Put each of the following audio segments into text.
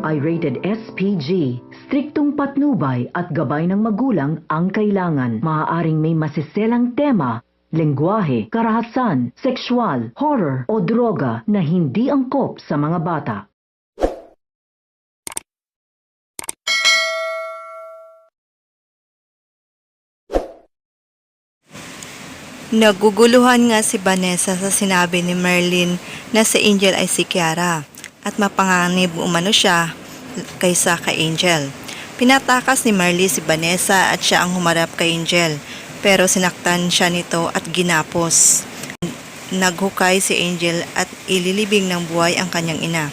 ay rated SPG. Striktong patnubay at gabay ng magulang ang kailangan. Maaaring may masiselang tema, lengguwahe, karahasan, sexual, horror o droga na hindi angkop sa mga bata. Naguguluhan nga si Vanessa sa sinabi ni Merlin na si Angel ay si Kiara at mapanganib umano siya kaysa kay Angel. Pinatakas ni Merlin si Vanessa at siya ang humarap kay Angel pero sinaktan siya nito at ginapos. Naghukay si Angel at ililibing ng buhay ang kanyang ina.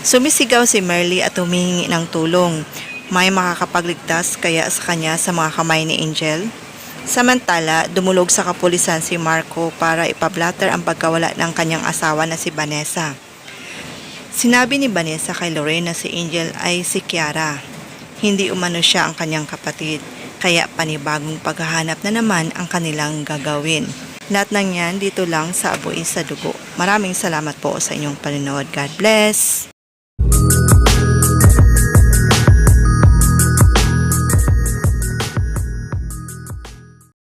Sumisigaw si Merlin at humihingi ng tulong. May makakapagligtas kaya sa kanya sa mga kamay ni Angel? Samantala, dumulog sa kapulisan si Marco para ipablatter ang pagkawala ng kanyang asawa na si Vanessa. Sinabi ni Vanessa kay Lorraine na si Angel ay si Kiara. Hindi umano siya ang kanyang kapatid, kaya panibagong paghahanap na naman ang kanilang gagawin. Lahat ng yan dito lang sa Buhay sa Dugo. Maraming salamat po sa inyong panonood. God bless!